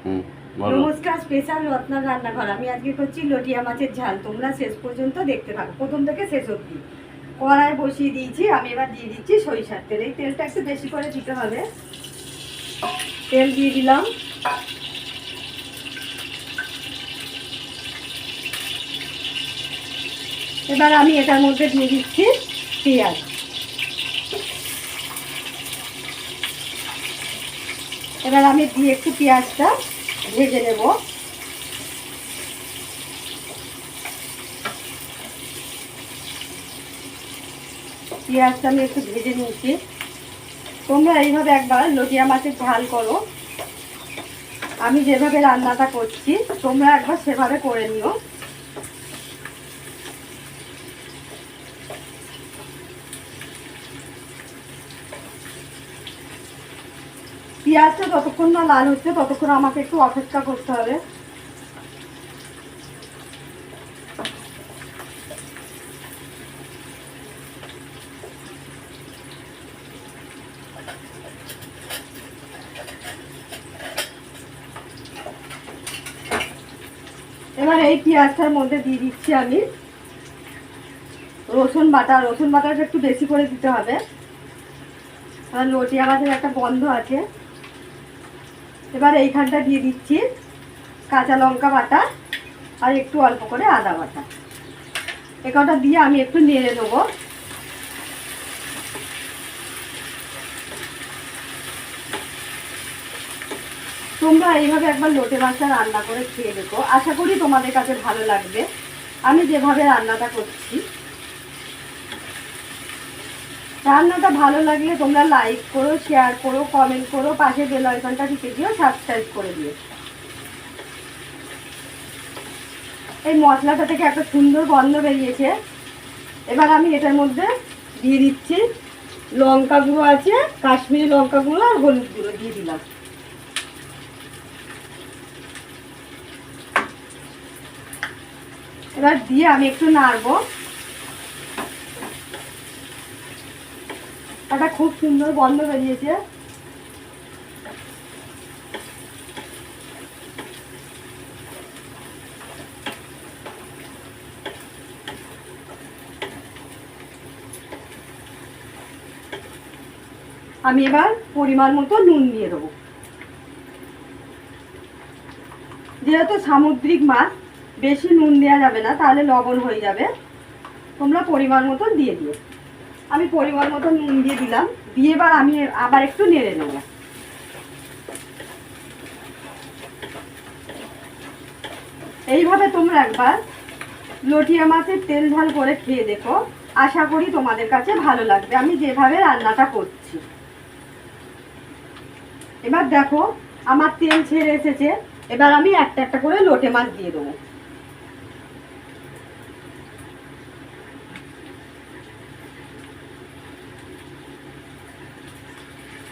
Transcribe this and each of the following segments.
নমস্কার, স্পেশাল রত্না রান্নাঘর। আমি আজকে করছি লটিয়া মাছের ঝাল। তোমরা শেষ পর্যন্ত দেখতে থাকো, প্রথম থেকে শেষ অবধি। কড়াই বসিয়ে দিয়েছি, আমি এবার দিয়ে দিচ্ছি সরিষার তেল। এই তেলটা একটু বেশি করে দিতে হবে। তেল দিয়ে দিলাম। এবার আমি এটার মধ্যে দিয়ে দিচ্ছি পেঁয়াজ। এবার আমি দিয়ে একটু পেঁয়াজটা ভেজে নেব। পেঁয়াজটা আমি একটু ভেজে নিয়েছি। তোমরা এইভাবে একবার লটিয়া মাছের ঝাল করো। আমি যেভাবে রান্নাটা করছি তোমরা একবার সেভাবে করে নিও। পেঁয়াজটা যতক্ষণ না লাল হচ্ছে ততক্ষণ আমাকে একটু অপেক্ষা করতে হবে। এবার এই পেঁয়াজটার মধ্যে দিয়ে দিচ্ছি আমি রসুন বাটা। রসুন বাটাটা একটু বেশি করে দিতে হবে, কারণ লটিয়া মাছের একটা গন্ধ আছে। এবার এইখানটা দিয়ে দিচ্ছি কাঁচা লঙ্কা বাটা আর একটু অল্প করে আদা বাটা। একটা দিয়ে আমি একটু নেড়ে নেবো। তোমরা এইভাবে একবার লোটে মাছটা রান্না করে খেয়ে দেখো, আশা করি তোমাদের কাছে ভালো লাগবে আমি যেভাবে রান্নাটা করছি। রান্নাটা ভালো লাগলে তোমরা লাইক করো, শেয়ার করো, কমেন্ট করো, পাশে বেল আইকনটা টিপে দিও, সাবস্ক্রাইব করে দিও। এই মশলাটা থেকে একটা সুন্দর গন্ধ বেরিয়েছে। এবার আমি এটার মধ্যে দিয়ে দিচ্ছি লঙ্কা গুঁড়ো আছে, কাশ্মীরি লঙ্কা গুঁড়ো আর হলুদ গুঁড়ো দিয়ে দিলাম। এবার দিয়ে আমি একটু নাড়বো। একটা খুব সুন্দর গন্ধ বেরিয়েছে। আমি এবার পরিমাণ মতো নুন দিয়ে দেবো। যেহেতু সামুদ্রিক মাছ বেশি নুন দেওয়া যাবে না, তাহলে লবণ হয়ে যাবে। তোমরা পরিমাণ মতো দিয়ে দিও। আমি পরিমাণ মতো নুন দিয়ে দিলাম। দিয়ে এবার আমি আবার একটু নেড়ে নেব। এইভাবে তোমরা একবার লটিয়া মাছের তেল ঝাল করে খেয়ে দেখো, আশা করি তোমাদের কাছে ভালো লাগবে আমি যেভাবে রান্নাটা করছি। এবার দেখো আমার তেল ছেড়ে এসেছে। এবার আমি একটা একটা করে লোটে মাছ দিয়ে দেবো।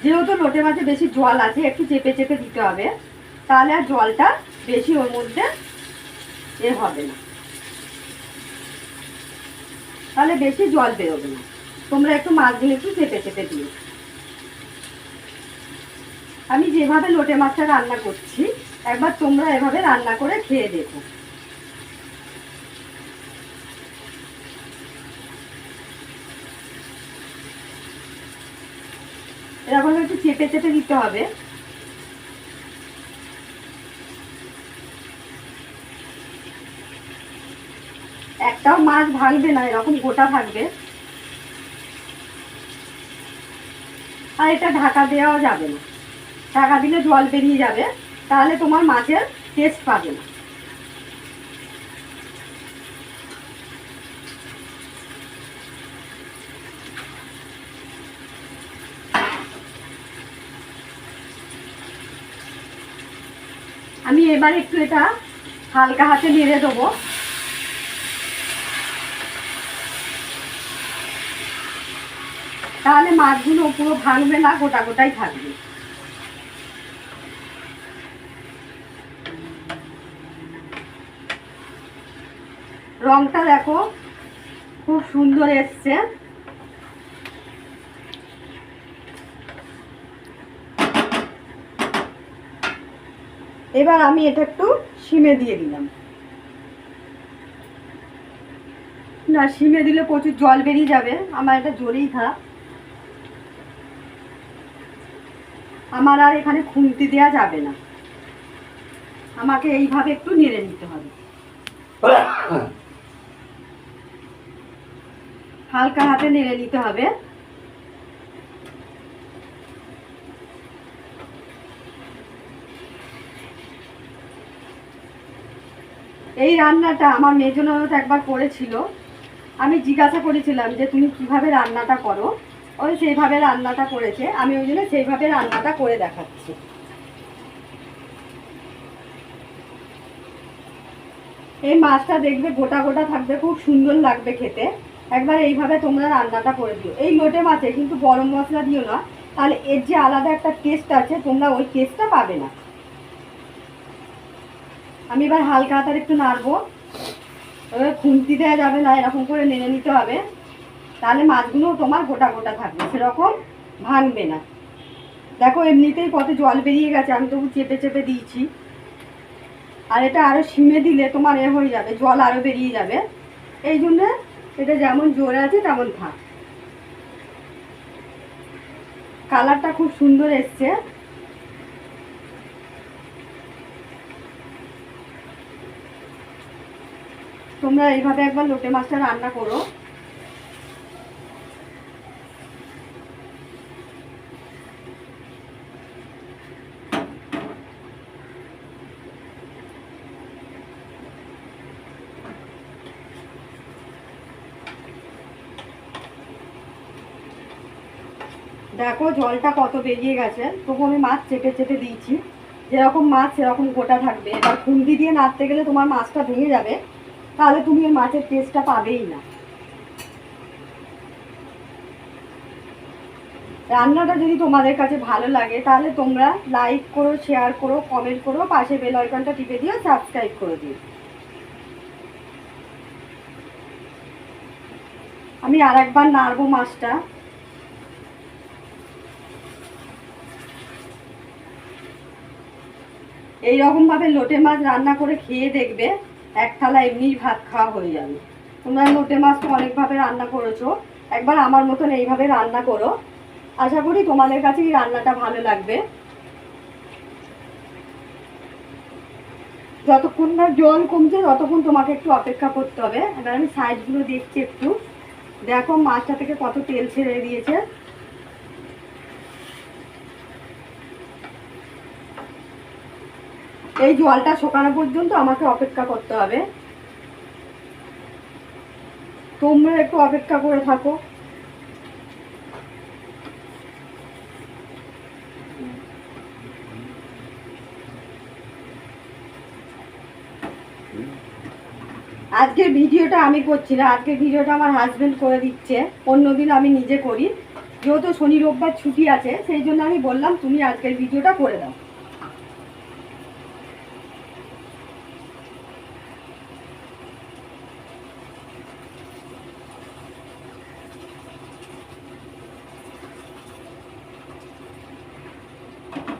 যেহেতু লোটে মাছে বেশি জল আছে, একটু চেপে চেপে দিতে হবে, তাহলে আর জলটা বেশি ওর মধ্যে হবে না, তাহলে বেশি জল বেরোবে না। তোমরা একটু মাছগুলো একটু চেপে চেপে দিও। আমি যেভাবে লোটে মাছটা রান্না করছি একবার তোমরা এভাবে রান্না করে খেয়ে দেখো। এরকম একটু চেপে চেপে দিতে হবে। একটাও মাছ ভাঙবে না, এরকম গোটা থাকবে। আর এটা ঢাকা দেওয়া যাবে না, ঢাকা দিলে জল বেরিয়ে যাবে, তাহলে তোমার মাছের টেস্ট পাবে না। আমি এবার একটু এটা হালকা হাতে নেড়ে দেবো। তাহলে মাছগুলো পুরো ভাঙবে না, গোটা গোটাই থাকবে। রংটা দেখো খুব সুন্দর এসছে। এবার আমি এটা একটু সিমে দিয়ে দিলাম। না, সিমে দিলে প্রচুর জল বেরিয়ে যাবে, আমার এটা জোরেই থাক। আমার আর এখানে খুন্তি দেওয়া যাবে না, আমাকে এইভাবে একটু নেড়ে নিতে হবে, হালকা হাতে নেড়ে নিতে হবে। এই রান্নাটা আমার মেজো ননদ একবার করেছিল, আমি জিজ্ঞাসা করেছিলাম যে তুমি কিভাবে রান্নাটা করো, ওই সেইভাবে রান্নাটা করেছে, আমি ওই জন্য সেইভাবে রান্নাটা করে দেখাচ্ছি। এই মাছটা দেখবে গোটা গোটা থাকবে, খুব সুন্দর লাগবে খেতে। একবার এইভাবে তোমরা রান্নাটা করে দিও। এই লোটে মাছে কিন্তু গরম মশলা দিও না, তাহলে এর যে আলাদা একটা টেস্ট আছে তোমরা ওই টেস্টটা পাবে না। আমি এবার হালকা হাতার একটু নাড়বো, এবার খুন্তি দেওয়া যাবে না, এরকম করে নেড়ে নিতে হবে, তাহলে মাছগুলো তোমার গোটা গোটা থাকবে, সেরকম ভাঙবে না। দেখো এমনিতেই কত জল বেরিয়ে গেছে, আমি তবু চেপে চেপে দিয়েছি। আর এটা আরও সিমে দিলে তোমার হয়ে যাবে, জল আরও বেরিয়ে যাবে, এই জন্যে এটা যেমন জোরে আছে তেমন থাক। কালারটা খুব সুন্দর এসছে। তোমরা এইভাবে একবার লোটে মাছটা রান্না করো। দেখো জলটা কত বেরিয়ে গেছে, তবু আমি মাছ চেপে চেপে দিয়েছি, যেরকম মাছ সেরকম গোটা থাকবে। এবার খুন্তি দিয়ে নাড়তে গেলে তোমার মাছটা ভেঙে যাবে, তাহলে তুমি এই মাছের টেস্টটা পাবেই না। রান্নাটা যদি তোমাদের কাছে ভালো লাগে তাহলে তোমরা লাইক করো, শেয়ার করো, কমেন্ট করো, পাশে বেল আইকনটা টিপে দিও, সাবস্ক্রাইব করে দিও। আমি আর একবার নাড়বো মাছটা। এইরকম ভাবে লোটে মাছ রান্না করে খেয়ে দেখবে, এক থালা এমনি ভাত খাওয়া হয়ে যাবে। তোমরা লোটে মাছ তো অনেকভাবে রান্না করেছো, একবার আমার মতন এইভাবে রান্না করো, আশা করি তোমাদের কাছে এই রান্নাটা ভালো লাগবে। যতক্ষণ না জল কমছে ততক্ষণ তোমাকে একটু অপেক্ষা করতে হবে। এবার আমি সাইডগুলো দেখছি একটু, দেখো মাছটা থেকে কত তেল ছেড়ে দিয়েছে। এই জলটা শুকানো পর্যন্ত আমাকে অপেক্ষা করতে হবে, তোমরা একটু অপেক্ষা করে থাকো। আজকের ভিডিওটা আমি করছি না, আজকের ভিডিওটা আমার হাজবেন্ড করে দিচ্ছে, অন্যদিন আমি নিজে করি। যেহেতু শনি রোববার ছুটি আছে সেই জন্য আমি বললাম তুমি আজকের ভিডিওটা করে দাও।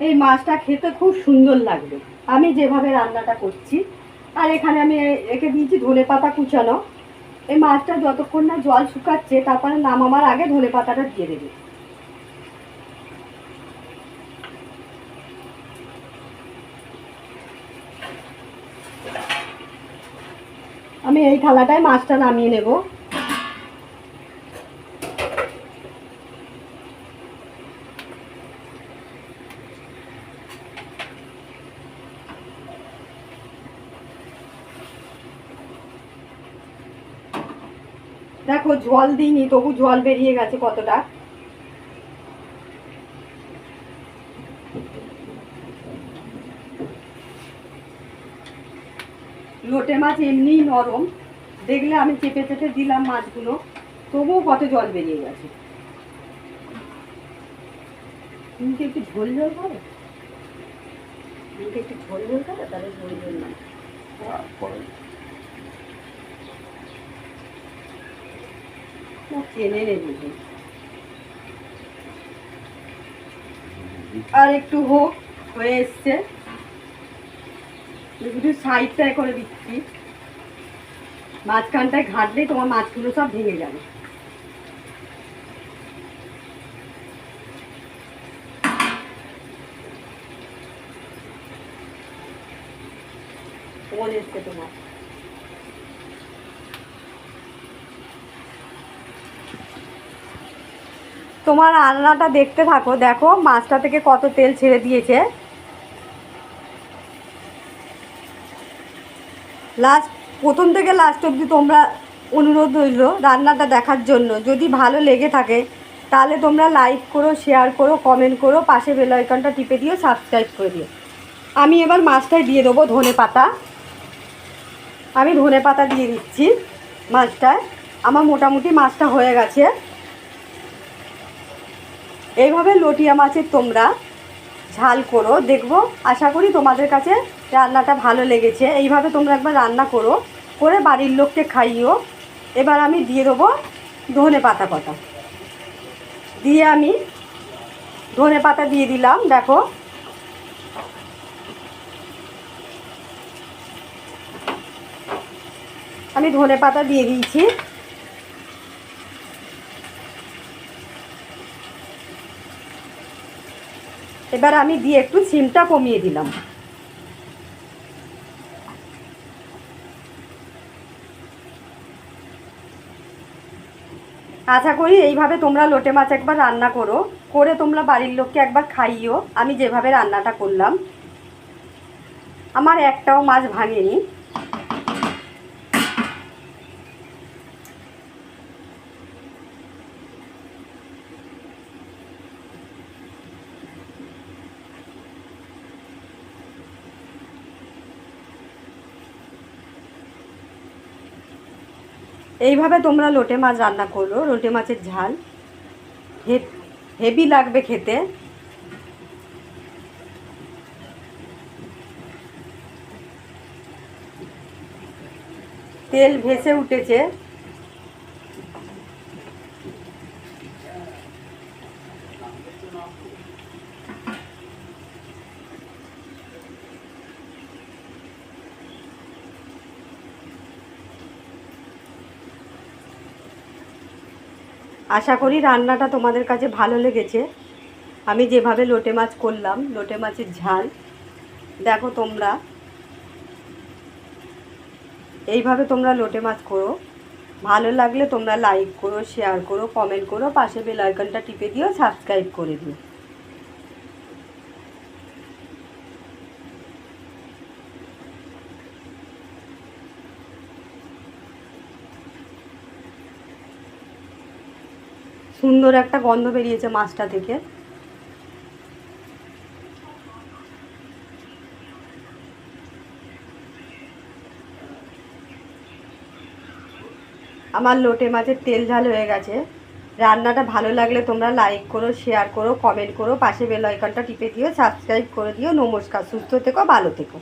এই মাছটা খেতে খুব সুন্দর লাগবে আমি যেভাবে রান্নাটা করছি। আর এখানে আমি রেখে দিয়েছি ধনেপাতা কুচানো। এই মাছটা যতক্ষণ না জল শুকাচ্ছে তারপরে নামাবার আগে ধনেপাতাটা দিয়ে দেবে। আমি এই থালাটায় মাছটা নামিয়ে নেব। দেখো জল দিইনি তবু জল বেরিয়ে গেছে কতটা। লোটে মাছ এমনিই নরম, দেখলে আমি চেপে চেপে দিলাম মাছগুলো, তবুও কত জল বেরিয়ে গেছে। তুমি কি একটু ঝোল ঝোল খাবে? তুমি কি একটু ঝোল ঝোল খাবে? তাহলে ঝোল ঝোল না চেনে নেবে। আর একটু হোক, হয়ে এসছে। শুধু সাইডটায় করে দিচ্ছি, মাঝখানটায় ঘাটলেই তোমার মাছগুলো সব ভেঙে যাবে। তোমার তোমার রান্নাটা দেখতে থাকো, দেখো মাছটা থেকে কত তেল ছেড়ে দিয়েছে। লাস্ট, প্রথম থেকে লাস্ট অবধি তোমরা অনুরোধ রইল রান্নাটা দেখার জন্য। যদি ভালো লেগে থাকে তাহলে তোমরা লাইক করো, শেয়ার করো, কমেন্ট করো, পাশে বেল আইকনটা টিপে দিও, সাবস্ক্রাইব করে দিও। আমি এবার মাছটায় দিয়ে দেবো ধনে পাতা। আমি ধনে পাতা দিয়ে দিচ্ছি মাছটায়। আমার মোটামুটি মাছটা হয়ে গেছে। এইভাবে লটিয়া মাছের তোমরা ঝাল করো, দেখবো আশা করি তোমাদের কাছে রান্নাটা ভালো লেগেছে। এইভাবে তোমরা একবার রান্না করো, করে বাড়ির লোককে খাইও। এবার আমি দিয়ে দেবো ধনে পাতা কটা, দিয়ে আমি ধনে পাতা দিয়ে দিলাম। দেখো আমি ধনে পাতা দিয়ে দিয়েছি। এবার আমি দিয়ে একটু সিমটা কমিয়ে দিলাম। আশা করি এইভাবে তোমরা লোটে মাছ একবার রান্না করো, করে তোমরা বাড়ির লোককে একবার খাইও। আমি যেভাবে রান্নাটা করলাম, আমার একটাও মাছ ভাঙেনি। এইভাবে তোমরা লোটে মাছ রান্না করো, লোটে মাছের ঝাল হেভি লাগবে খেতে। তেল ভেসে উঠেছে। আশা করি রান্নাটা তোমাদের কাছে ভালো লেগেছে। আমি যেভাবে লোটে মাছ করলাম, লোটে মাছের ঝাল, দেখো তোমরা এইভাবে তোমরা লোটে মাছ করো। ভালো লাগলে তোমরা লাইক করো, শেয়ার করো, কমেন্ট করো, পাশে বেল আইকনটা টিপে দিও, সাবস্ক্রাইব করে দিও। সুন্দর একটা গন্ধ বেরিয়েছে মাছটা থেকে। আমার লোটে মাছের তেল ঝাল হয়ে গেছে। রান্নাটা ভালো লাগলে তোমরা লাইক করো, শেয়ার করো, কমেন্ট করো, পাশে বেল আইকনটা টিপে দিও, সাবস্ক্রাইব করে দিও। নমস্কার, সুস্থ থেকো, ভালো থেকো।